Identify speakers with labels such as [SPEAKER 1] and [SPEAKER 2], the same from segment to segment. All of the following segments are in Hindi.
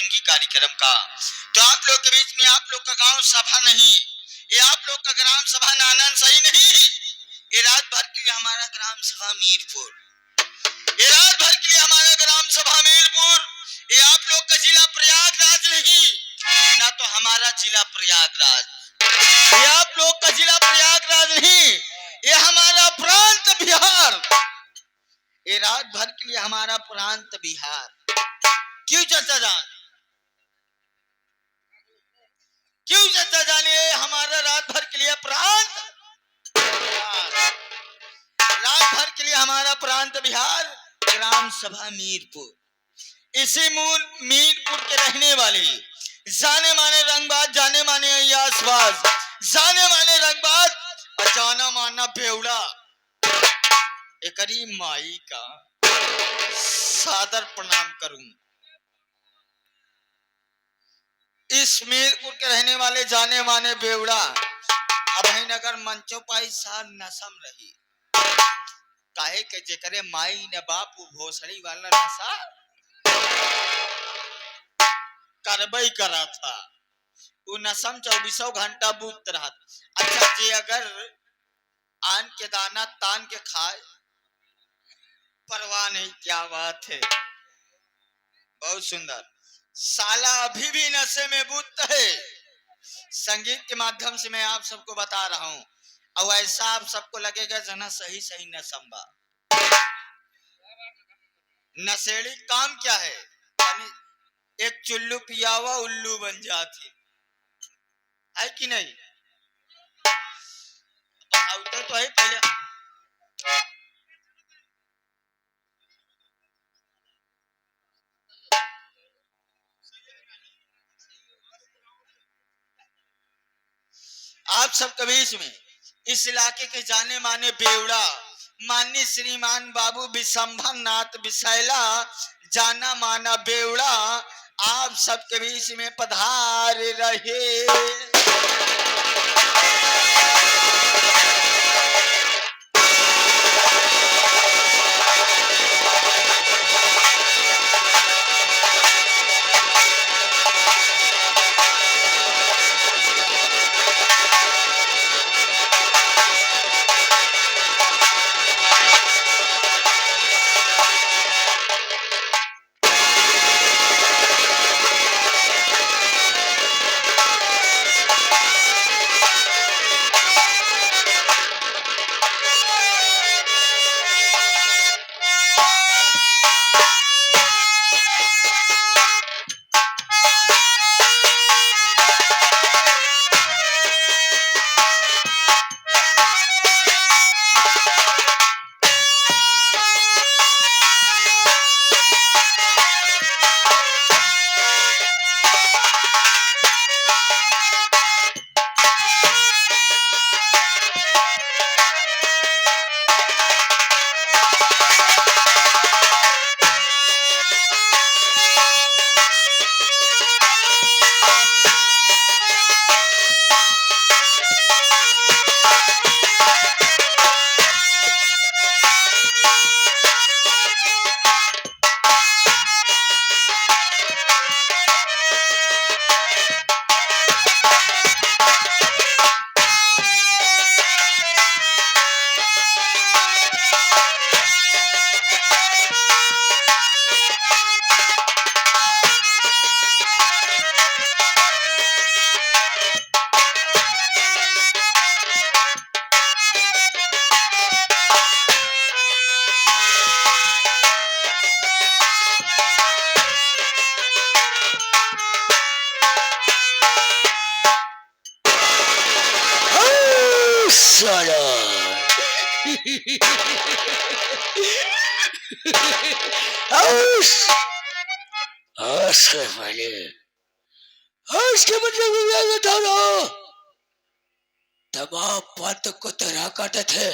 [SPEAKER 1] मार्केटिंग कार्यक्रम का। तो आप लोग के बीच में आप लोग का गांव सभा नहीं, ये आप लोग का ग्राम सभा नानन सही नहीं, ये रात भर के लिए हमारा ग्राम सभा मीरपुर, ये रात भर के लिए हमारा ग्राम सभा मीरपुर, ये आप लोग का जिला प्रयागराज नहीं, ना तो हमारा जिला प्रयागराज, ये आप लोग का जिला प्रयागराज नहीं, ये हमारा प्रांत बिहार, ये रात भर के लिए हमारा प्रांत बिहार। क्यों चाचा जान, क्यों चाचा जाने हमारा रात भर के लिए प्रांत, रात भर के लिए हमारा प्रांत बिहार, ग्राम सभा मीरपुर। इसी मीरपुर के रहने वाले जाने माने रंगबाज, जाने माने अय्यासबाज, जाने माने रंगबाज और जाना माना बेवड़ा, एकरी माई का सादर प्रणाम करूं। इस मीरपुर के रहने वाले जाने माने बेवड़ा अभयनगर मंचो पाई सा नसम रही, काहे के जेकरे माई ने बापू भोसड़ी वाला नशा करबई करा था, वो नसम 24 घंटा बूत रहा। अच्छा जे अगर आन के दाना तान के खाए परवाह नहीं, क्या बात है, बहुत सुंदर। साला अभी भी नशे में बूत है। संगीत के माध्यम से मैं आप सबको बता रहा हूं, और ऐसा आप सबको लगेगा जना सही सही नशंबा। नशेड़ी काम क्या है, एक चुल्लू पियावा उल्लू बन जाती है कि नहीं, तो है पहले। आप सब के बीच में इस इलाके के जाने माने बेवड़ा माननीय श्रीमान बाबू विशंभर नाथ विशैला, जाना माना बेवड़ा आप सबके बीच में पधार रहे। तमाम बात को तरह काटे थे,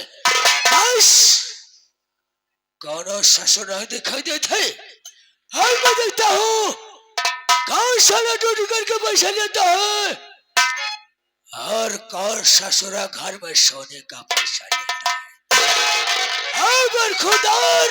[SPEAKER 1] कौन ससुर दिखाई देते, हर मैं देखता हूँ कौन साला ड्यूटी करके पैसा लेता है और कौन ससुरा घर में सोने का पैसा लेता है। बरखुदार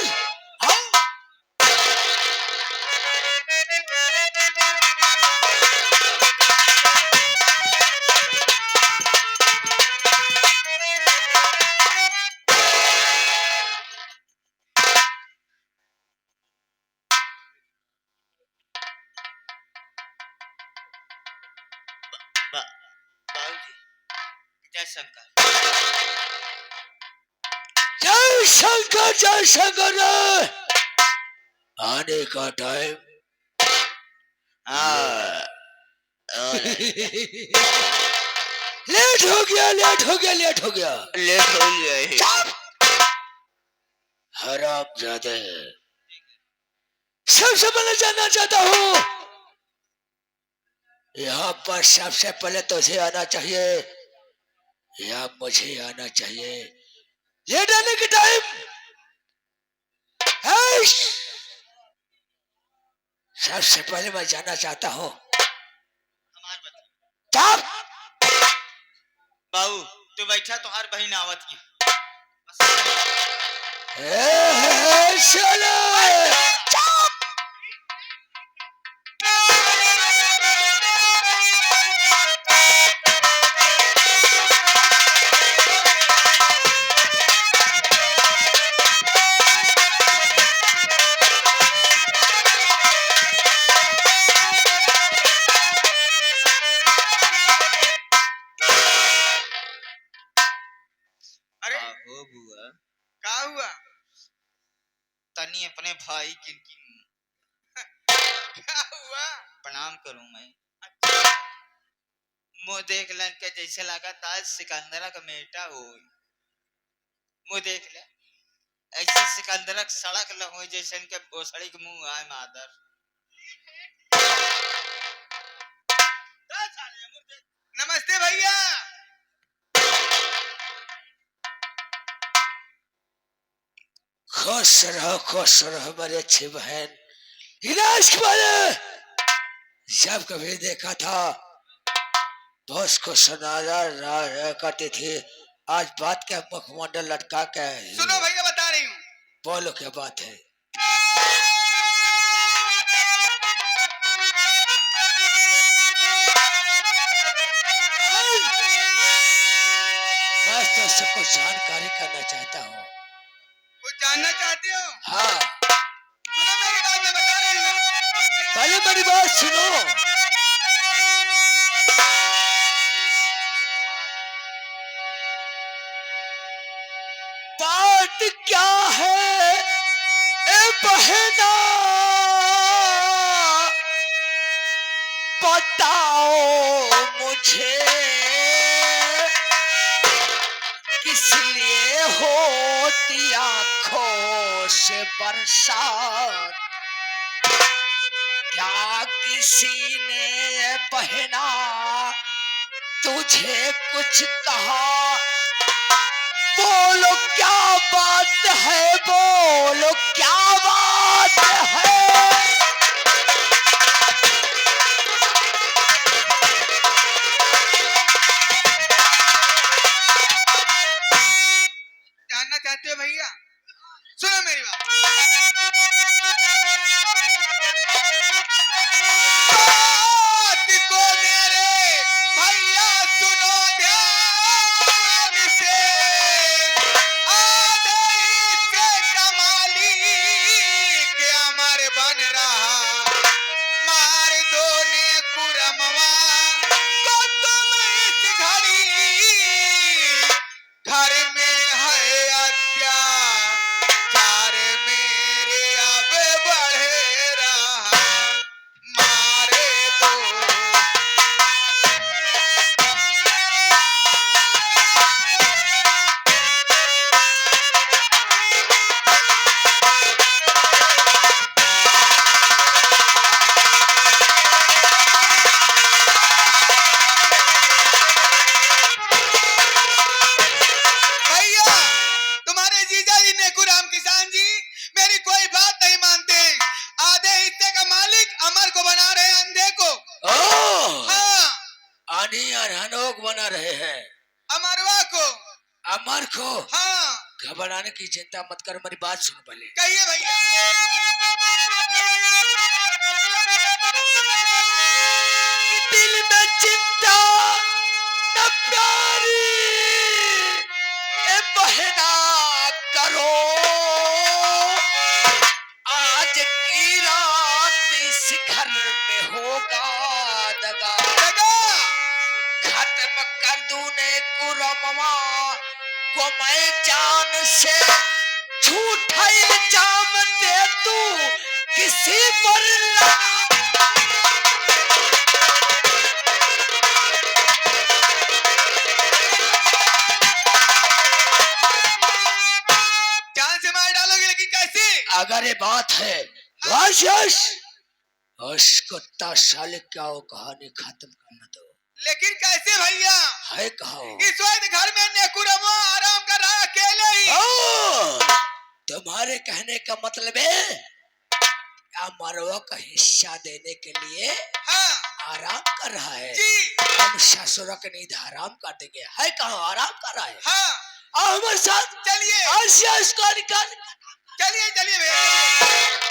[SPEAKER 1] जय शंकर
[SPEAKER 2] जय शंकर जय शंकर। आने का टाइम लेट हो गया लेट हो गया लेट हो गया
[SPEAKER 1] लेट हो गया।
[SPEAKER 2] हरामजादे, सबसे पहले जानना चाहता हूँ, यहाँ पर सबसे पहले तुझे आना चाहिए या मुझे आना चाहिए? लेट आने के टाइम है। सबसे पहले मैं जानना चाहता हूँ।
[SPEAKER 1] बाबू तू बैठा, तुम्हार बहन आवत की। अरे हो बुआ, का हुआ? तनी अपने भाई की क्या हुआ? प्रणाम करूं मैं। मुँह देख लन के जैसे लगा ताज सिकंदरा का बेटा हो। मुँह देख ले, ऐसे सिकंदरा सड़क लगो जैसे इनके भोसड़ी के मुंह आए मादर। नमस्ते भैया।
[SPEAKER 2] खुश रहो मेरी अच्छी बहन। इलाज के बारे जब कभी देखा था तो उसको सुनाया करती थी, आज बात क्या मुखमंडल लटका के।
[SPEAKER 1] सुनो भैया बता रही हूँ।
[SPEAKER 2] बोलो क्या बात है? मैं तो सबको जानकारी करना चाहता हूँ।
[SPEAKER 1] कुछ जानना चाहते हो?
[SPEAKER 2] हाँ
[SPEAKER 1] सुनो मेरी बात, मैं बता रही हूँ।
[SPEAKER 2] पहले मेरी बात सुनो। बात क्या है ए बहना, बताओ मुझे, किस लिए होती आंखों से बरसात? क्या किसी ने बहना तुझे कुछ कहा? बोलो क्या बात है, बोलो क्या बात है?
[SPEAKER 1] जानना चाहते हो भैया? सुनो मेरी बात। बात को मेरे भैया सुनो ध्यान से, आधे से कमाली के अमर बन रहा, मार दो ने कुरमवा को तुम इस घड़ी, घर में है अत्याचार मेरे अब बढ़ रहा, मारे दो। भैया तुम्हारे जीजा जी नेकुराम किसान जी मेरी कोई बात नहीं मानते, आधे हिस्से का मालिक अमर को बना रहे हैं, अंधे को। हाँ
[SPEAKER 2] आनी अनहोक बना रहे हैं
[SPEAKER 1] अमरवा को।
[SPEAKER 2] अमर को।
[SPEAKER 1] हाँ
[SPEAKER 2] घबराने की चिंता मत कर, मेरी बात सुन पहले।
[SPEAKER 1] कहिए भैया।
[SPEAKER 2] दिल में चिंता न प्यारी ए बहना करो, आज की रात इस घर में होगा दगा, खत्म काम कर दूने कुरमवा को मैं जान से झूठा इल्जाम दे तू किसी पर
[SPEAKER 3] जान से मार डालोगे, लेकिन कैसे?
[SPEAKER 2] अगर ये बात है बस यश उसको 10 साल क्या वो कहानी खत्म करना दो।
[SPEAKER 3] लेकिन कैसे भैया?
[SPEAKER 2] है कहो
[SPEAKER 3] इस वक्त घर में नेकुरमो आराम कर रहा है अकेले ही।
[SPEAKER 2] तुम्हारे कहने का मतलब है मरवा का हिस्सा देने के लिए
[SPEAKER 3] हाँ
[SPEAKER 2] आराम कर रहा है
[SPEAKER 3] जी।
[SPEAKER 2] हम ससुर की नींद हराम कर देंगे। है कहो आराम कर रहा है।
[SPEAKER 3] हाँ
[SPEAKER 2] आओ हमारे साथ
[SPEAKER 3] चलिए
[SPEAKER 2] आसिया इसको निकाल।
[SPEAKER 3] चलिए चलिए भैया।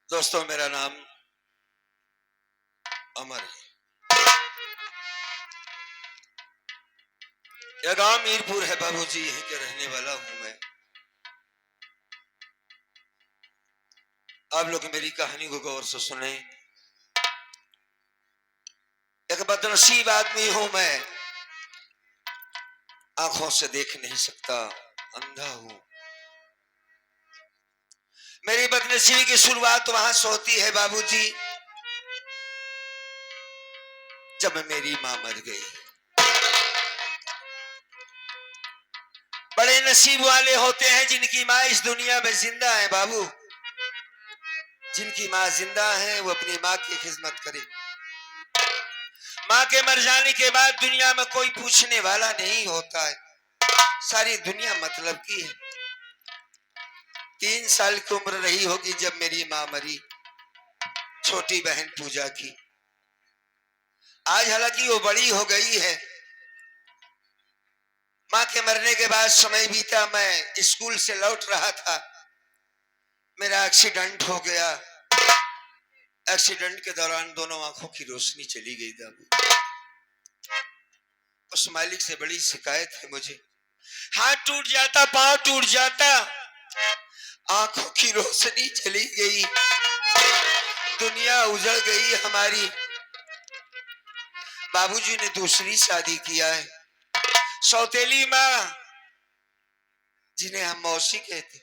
[SPEAKER 4] दोस्तों, मेरा नाम अमर है। यह गांव मीरपुर है बाबूजी, यहीं के रहने वाला हूं मैं। आप लोग मेरी कहानी को गौर से सुने। एक बदनसीब आदमी हूं मैं, आंखों से देख नहीं सकता, अंधा हूं। मेरी बदनसीबी की शुरुआत वहां से होती है बाबूजी, जब मेरी मां मर गई। बड़े नसीब वाले होते हैं जिनकी मां इस दुनिया में जिंदा है बाबू। जिनकी मां जिंदा है वो अपनी मां की खिदमत करे। मां के मर जाने के बाद दुनिया में कोई पूछने वाला नहीं होता है, सारी दुनिया मतलब की है। 3 साल की उम्र रही होगी जब मेरी मां मरी। छोटी बहन पूजा की। आज हालांकि वो बड़ी हो गई है। मां के मरने के बाद समय बीता, मैं स्कूल से लौट रहा था, मेरा एक्सीडेंट हो गया। एक्सीडेंट के दौरान दोनों आंखों की रोशनी चली गई बाबू। उस मालिक से बड़ी शिकायत है मुझे। हाथ टूट जाता, पांव टूट जाता, आंखों की रोशनी चली गई, दुनिया उजड़ गई हमारी। बाबूजी ने दूसरी शादी किया है। सौतेली माँ, जिन्हें हम मौसी कहते,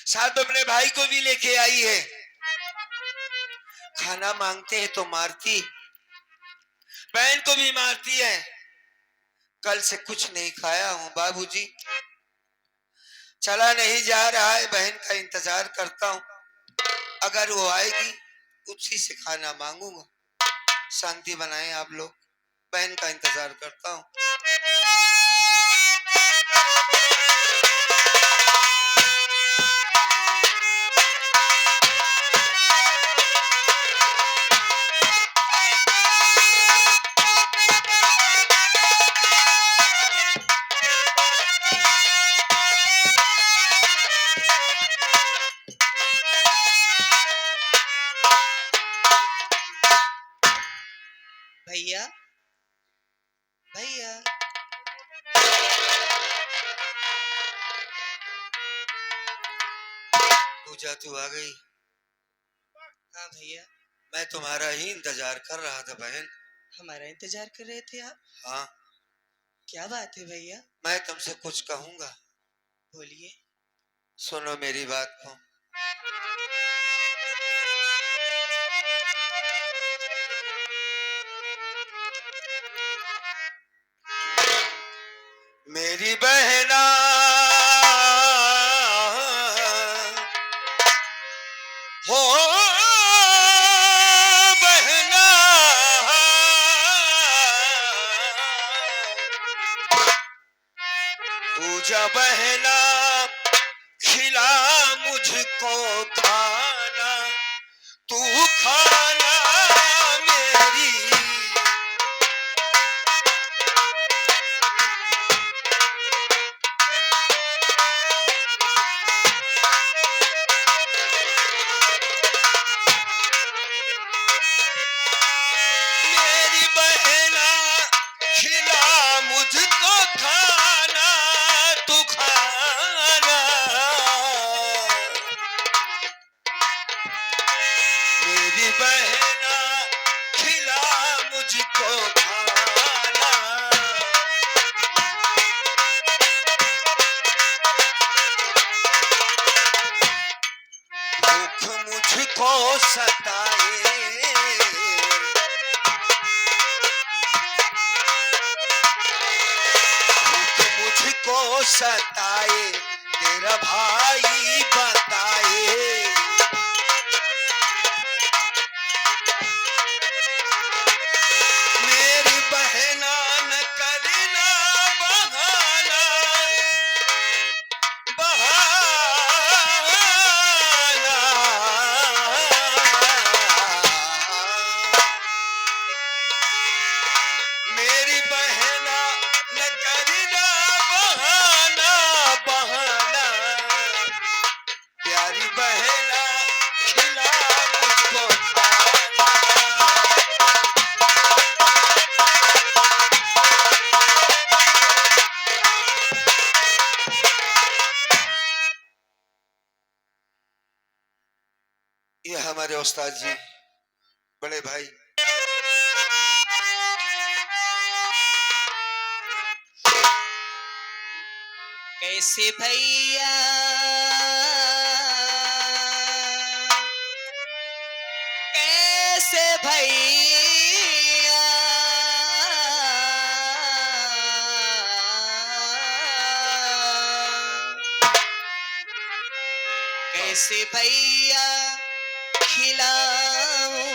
[SPEAKER 4] साथ अपने भाई को भी लेके आई है। खाना मांगते हैं तो मारती, बहन को भी मारती है। कल से कुछ नहीं खाया हूं बाबूजी, चला नहीं जा रहा है। बहन का इंतजार करता हूं, अगर वो आएगी उसी से खाना मांगूंगा। शांति बनाएं आप लोग, बहन का इंतजार करता हूं।
[SPEAKER 3] भैया भैया
[SPEAKER 4] पूजा तू आ गई?
[SPEAKER 3] हाँ भैया,
[SPEAKER 4] मैं तुम्हारा ही इंतजार कर रहा था बहन।
[SPEAKER 3] हमारा इंतजार कर रहे थे आप?
[SPEAKER 4] हाँ,
[SPEAKER 3] क्या बात है भैया?
[SPEAKER 4] मैं तुमसे कुछ कहूंगा,
[SPEAKER 3] बोलिए।
[SPEAKER 4] सुनो मेरी बात को। मेरी बहना हो, बहना पूजा बहना, खिला मुझको खाना, तू खाना मेरी मेरी बहना खिला मुझको खाना, भूख मुझको सताए, भूख मुझको सताए, तेरा भाई बताए, मेरी बहना न करना बहाना, बहाना, मेरी बहना न करना बहाना, बहाना, प्यारी बहना खिला मुझको खाना। ये हमारे उस्ताद जी, बड़े भाई,
[SPEAKER 3] कैसे भैया कैसे भैया कैसे भैया खिलाऊं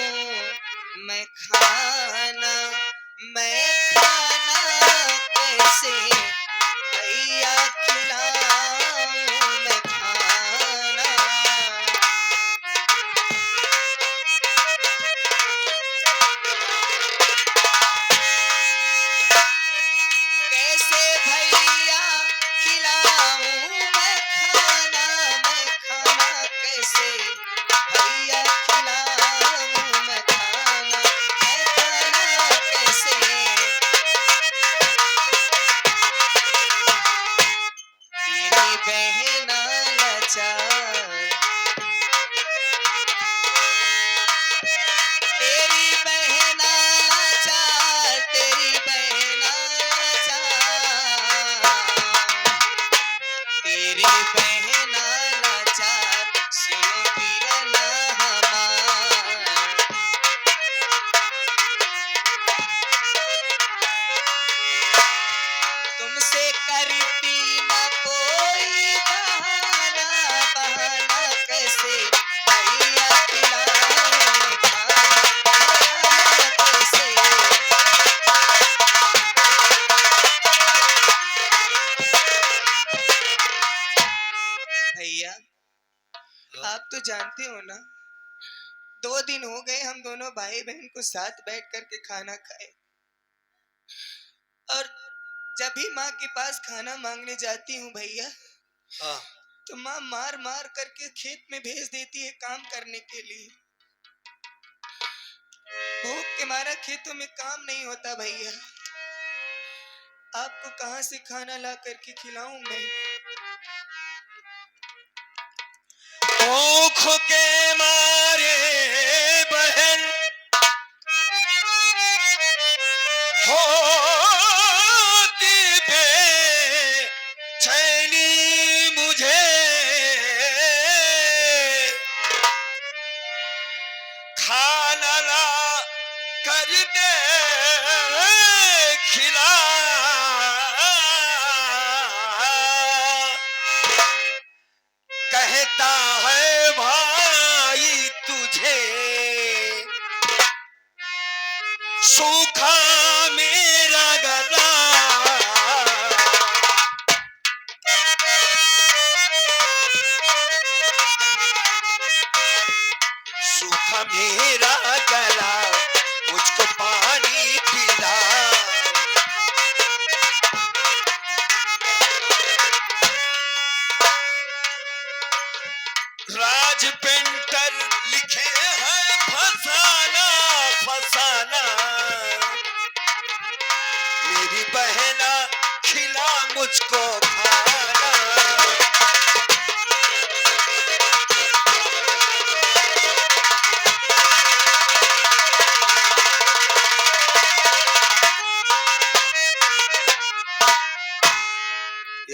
[SPEAKER 3] मैं खाना, मैं खाना कैसे भैया खिलाऊं मैं खाना, कैसे भैया खिलाऊं मैं खाना, मैं खाना कैसे भैया खिलाऊं मैं खाना, मैं खाना कैसे, तेरी बहना लाचार, तेरी बहना लाचार, तेरी बहना लाचार, तेरी बहना लाचार, सुनो पीरना हमार, तुमसे करती न कोई बहाना, बहाना कैसे भैया खिलाऊं खाना, खाना कैसे, भैया आप तो जानते हो ना, 2 दिन हो गए हम दोनों भाई बहन को साथ बैठ करके खाना खाए, और जब भी माँ के पास खाना मांगने जाती हूँ भैया,
[SPEAKER 4] हाँ,
[SPEAKER 3] तो माँ मार मार करके खेत में भेज देती है काम करने के लिए, भूख के मारा खेतों में काम नहीं होता भैया, आपको कहाँ से खाना ला करके खिलाऊं मैं,
[SPEAKER 4] भूख के मारे बहन होती बेचैनी मुझे, खाना ला कर दे खिला, कहता है भाई तुझे सूखा मेरा गला, सूखा मेरा गला, मुझको पानी पिला, राज पेंटर लिखे हैं फसाना, फसाना, मेरी बहना खिला मुझको खाना,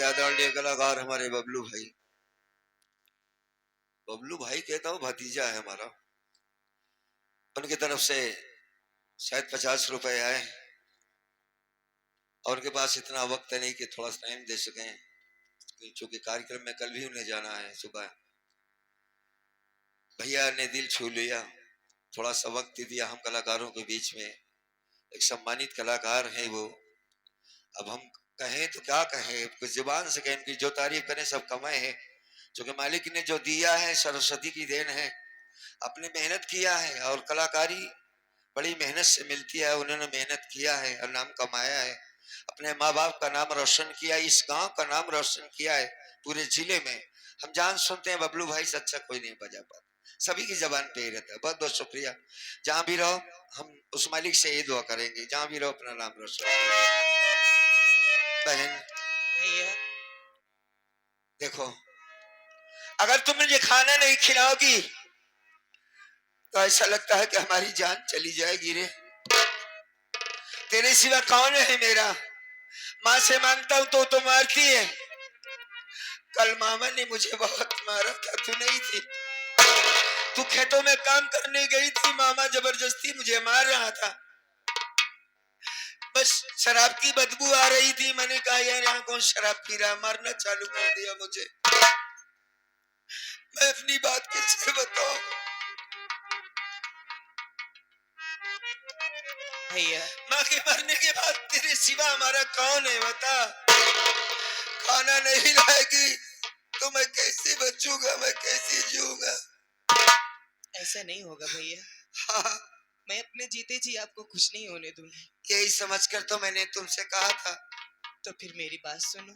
[SPEAKER 4] आदरणीय कलाकार हमारे बबलू भाई, बबलू भाई कहता हूँ भतीजा है हमारा, उनकी तरफ से शायद 50 रुपए आए और उनके पास इतना वक्त नहीं कि थोड़ा टाइम दे सकें, क्योंकि कार्यक्रम में कल भी उन्हें जाना है सुबह। भैया ने दिल छू लिया, थोड़ा सा वक्त दिया हम कलाकारों के बीच में, एक सम्मानित कलाकार हैं वो। अब हम कहें तो क्या कहें, कुछ जुबान से कहें, उनकी जो तारीफ करें सब कमाए हैं, क्योंकि मालिक ने जो दिया है सरस्वती की देन है, अपने मेहनत किया है और कलाकारी बड़ी मेहनत से मिलती है। उन्होंने मेहनत किया है और नाम कमाया है, अपने माँ बाप का नाम रोशन किया, इस गांव का नाम रोशन किया है पूरे जिले में। हम जान सुनते हैं बबलू भाई से अच्छा कोई नहीं बजा पाता, सभी की जबान पे ही रहता है। बहुत बहुत शुक्रिया। जहां भी रहो हम उस मालिक से ये दुआ करेंगे, जहां भी रहो अपना नाम रोशन करो। बहन
[SPEAKER 3] भैया
[SPEAKER 4] देखो, अगर तुम मुझे खाना नहीं खिलाओगी तो ऐसा लगता है कि हमारी जान चली जाएगी रे। तेरे सिवा कौन है मेरा, माँ से मांगता हूं तो मारती है। कल मामा ने मुझे बहुत मारा था, तू नहीं थी, तू खेतों में काम करने गई थी, मामा जबरदस्ती मुझे मार रहा था, बस शराब की बदबू आ रही थी, मैंने कहा यार यहाँ कौन शराब पी रहा, मारना चालू कर दिया मुझे। मैं अपनी बात किससे बताऊं
[SPEAKER 3] भैया,
[SPEAKER 4] माँ के मरने के बाद तेरे सिवा हमारा कौन है बता। खाना नहीं लाएगी तो मैं कैसे बचूंगा, मैं कैसे जीऊंगा।
[SPEAKER 3] ऐसा नहीं होगा भैया,
[SPEAKER 4] हाँ,
[SPEAKER 3] मैं अपने जीते जी आपको खुश नहीं होने दूंगा।
[SPEAKER 4] यही समझकर तो मैंने तुमसे कहा था।
[SPEAKER 3] तो फिर मेरी बात सुनो।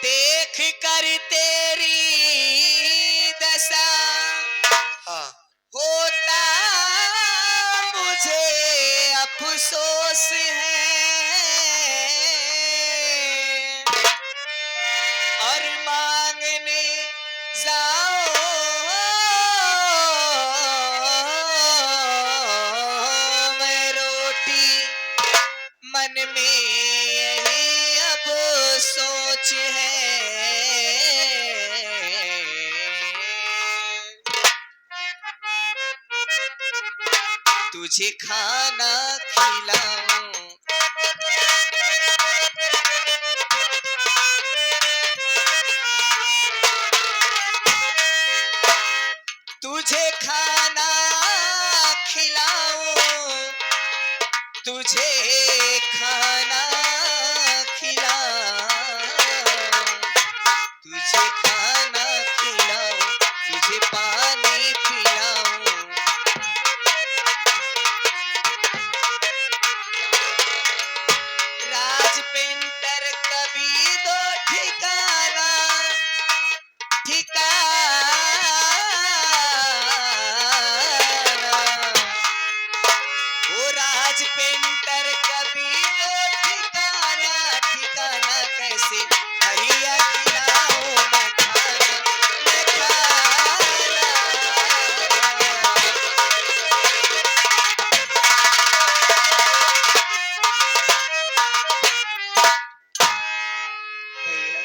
[SPEAKER 3] देख कर तेरी दशा
[SPEAKER 4] हाँ
[SPEAKER 3] होता मुझे अफसोस है, और मांगने जाओ मैं रोटी, मन में यही अब सोच है। तुझे खाना खिलाऊं, तुझे खाना खिलाऊं, तुझे खाना खिलाऊं, तुझे खाना खिलाऊं, तुझे पानी पिलाऊं, राज पेंटर कभी दो ठिकाना वो राज पेंटर कभी दो ठिकाना कैसे भैया खिलाओ मैं खाना, मैं खाना। भैया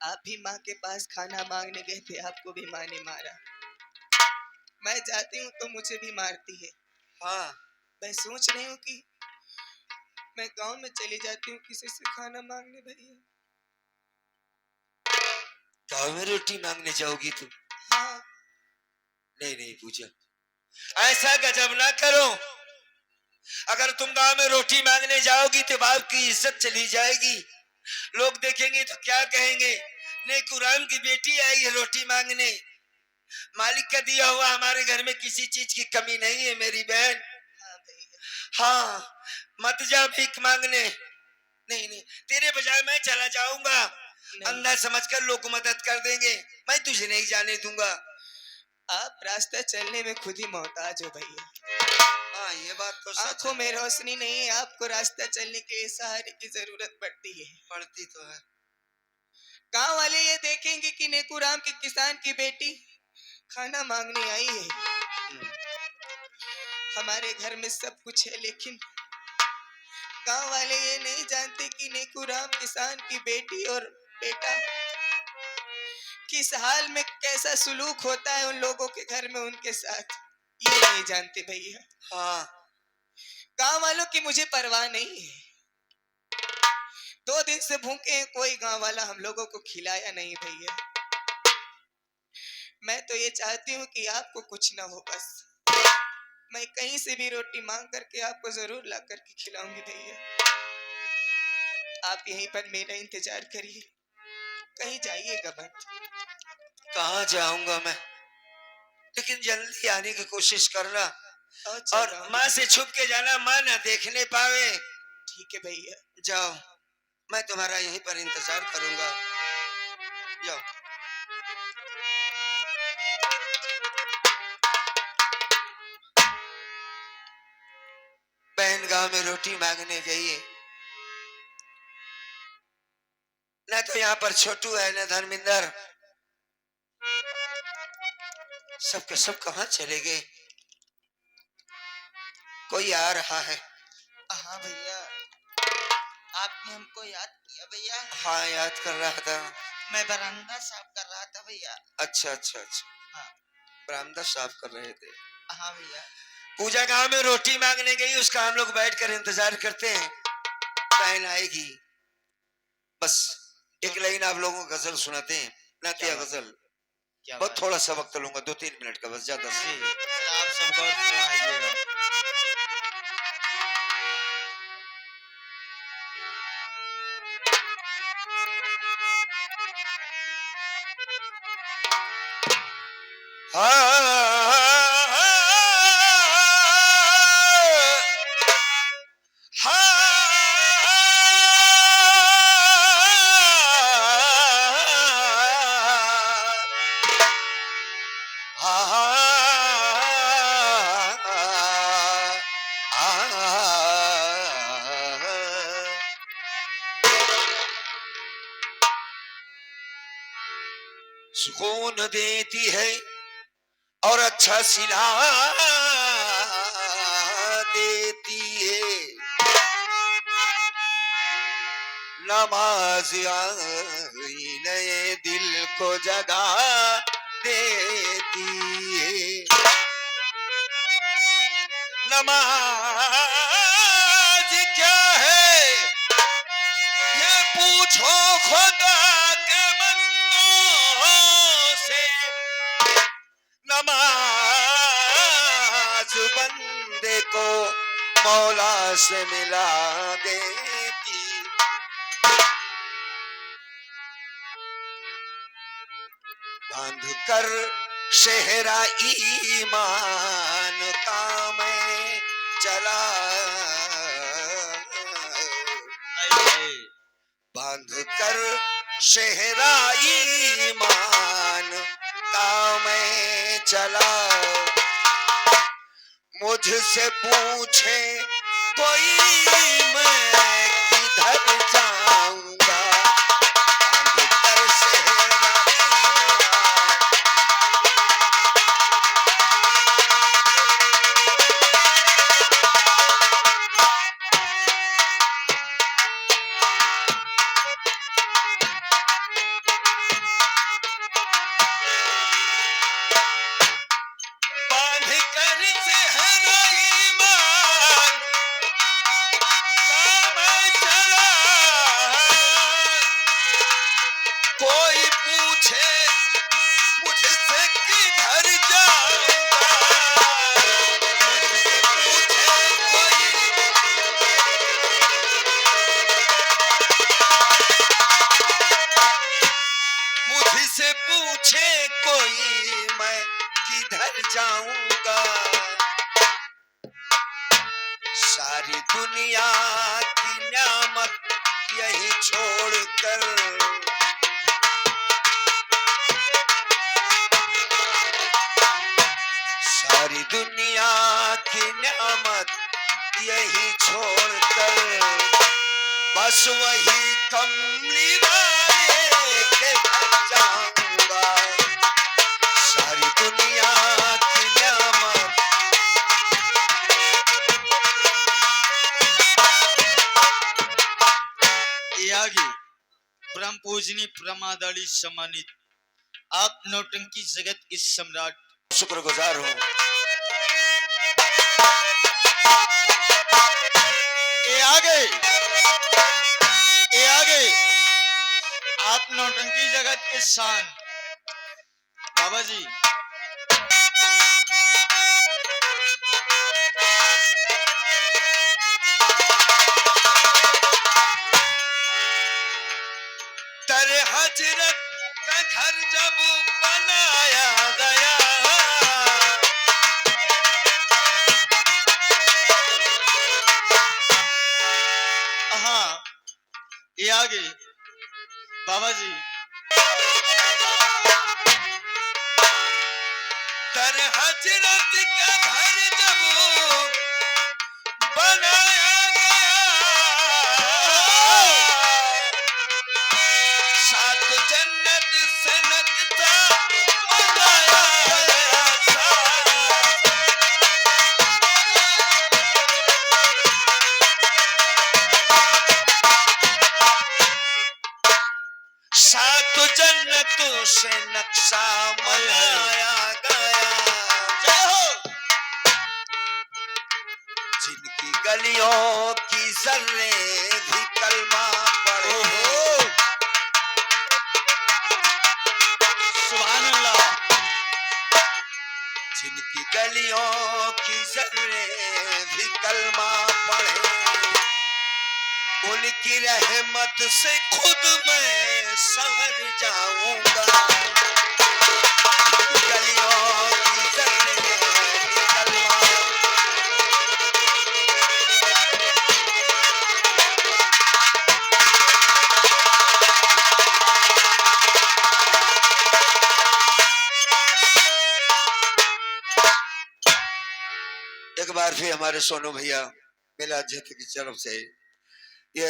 [SPEAKER 3] आप भी माँ के पास खाना मांगने गए थे, आपको भी माँ ने मारा। मैं जाती हूँ तो मुझे भी मारती है।
[SPEAKER 4] हाँ,
[SPEAKER 3] मैं सोच रही हूँ कि मैं गांव में चली जाती हूँ किसी से खाना मांगने। भैया
[SPEAKER 4] गाँव में रोटी मांगने जाओगी तुम?
[SPEAKER 3] हाँ,
[SPEAKER 4] नहीं नहीं पूछा, ऐसा गजब ना करो। अगर तुम गांव में रोटी मांगने जाओगी तो बाप की इज्जत चली जाएगी, लोग देखेंगे तो क्या कहेंगे, नेकुराम की बेटी आई है रोटी मांगने। मालिक का दिया हुआ हमारे घर में किसी चीज की कमी नहीं है मेरी बहन।
[SPEAKER 3] हाँ भैया,
[SPEAKER 4] हाँ, मत जा भीख मांगने। नहीं नहीं, तेरे बजाय मैं चला जाऊंगा, अंधा समझकर लोग मदद कर देंगे, मैं तुझे नहीं जाने दूंगा।
[SPEAKER 3] आप रास्ता चलने में खुद ही मोहताज हो भैया।
[SPEAKER 4] हाँ ये बात तो सच
[SPEAKER 3] आंखों
[SPEAKER 4] है।
[SPEAKER 3] में रोशनी नहीं है, आपको रास्ता चलने के लिए सहारे की जरूरत पड़ती है।
[SPEAKER 4] पड़ती तो है।
[SPEAKER 3] गांव वाले ये देखेंगे कि नेकुराम के किसान की बेटी खाना मांगने आई है, हमारे घर में सब कुछ है, लेकिन गांव वाले ये नहीं जानते कि नेकूराम किसान की बेटी और बेटा किस हाल में कैसा सुलूक होता है उन लोगों के घर में उनके साथ, ये नहीं जानते भैया।
[SPEAKER 4] हाँ,
[SPEAKER 3] गांव वालों की मुझे परवाह नहीं है। 2 दिन से भूखे हैं, कोई गांव वाला हम लोगों को खिलाया नहीं भैया। मैं तो ये चाहती हूँ कि आपको कुछ ना हो, बस मैं कहीं से भी रोटी मांग करके आपको जरूर ला करके खिलाऊंगी भैया। आप यहीं पर मेरा इंतजार करिए, कहीं जाइएगा मत।
[SPEAKER 4] कहाँ जाऊंगा मैं, लेकिन जल्दी आने की कोशिश करना और माँ से छुप के जाना, माँ ना देखने पावे।
[SPEAKER 3] ठीक है भैया।
[SPEAKER 4] जाओ, मैं तुम्हारा यहीं पर इंतजार करूंगा। जाओ। बहन गांव में रोटी मांगने गई है, न तो यहाँ पर छोटू है न धर्मिंदर, सबके सब कहाँ चले गए। कोई आ रहा है।
[SPEAKER 1] हाँ भैया, आपने हमको याद किया भैया?
[SPEAKER 4] हाँ, याद कर रहा था।
[SPEAKER 1] मैं बरामदा साफ कर रहा था भैया।
[SPEAKER 4] अच्छा अच्छा अच्छा,
[SPEAKER 1] हाँ
[SPEAKER 4] बरामदा साफ कर रहे थे।
[SPEAKER 1] हाँ भैया।
[SPEAKER 4] पूजा गांव में रोटी मांगने गई, उसका हम लोग बैठकर इंतजार करते हैं, बहन आएगी। बस एक लाइन आप लोगों को गजल सुनाते हैं, नातिया गजल। बहुत थोड़ा सा वक्त लूंगा, 2-3 मिनट का बस, ज्यादा से।
[SPEAKER 1] आप सब गौर फरमाइएगा।
[SPEAKER 4] सुकून देती है और अच्छा सिला देती है, नमाज आई नए दिल को जगा देती है। नमाज क्या है ये पूछो खुदा के बंदों से, नमाज बंदे को मौला से मिला देती। बांध कर शहरा ईमान का मैं चला, बांध कर शहरा ईमान का मैं चला। मुझसे पूछे कोई मैं किधर जाऊंगा, बांध कर शहरा पूछे कोई मैं किधर जाऊंगा, सारी दुनिया की न्यामत यही छोड़कर, सारी दुनिया की न्यामत यही छोड़कर, बस वही कमली वाले के घर जाऊंगा। सारी दुनिया की न्यामत
[SPEAKER 1] परम पूजनीय परमादरणीय सम्मानित आप नौटंकी जगत के सम्राट
[SPEAKER 4] शुक्रगुजार हूँ।
[SPEAKER 1] ये आगे आप नौटंकी जगत के शान बाबा जी।
[SPEAKER 4] दर हजरत का घर जब बनाया गया,
[SPEAKER 1] हाँ ये आगे बाबा जी।
[SPEAKER 4] दर हजरत का घर जब बनाया गया, सात जन्नत से नकता बनाया गया था। सात जन्नतों से नक्शा बनाया गया,
[SPEAKER 1] जय हो।
[SPEAKER 4] जिनकी गलियों की जर्रे भी कलमा पढ़े,
[SPEAKER 1] सुभान अल्लाह।
[SPEAKER 4] जिनकी गलियों की जर्रे भी कलमा पढ़े, उनकी रहमत से खुद मैं संवर जाऊंगा। जिनकी गलियों की जर्रे भी कलमा, एक बार फिर हमारे सोनू भैया मेला अध्यक्ष की तरफ से ये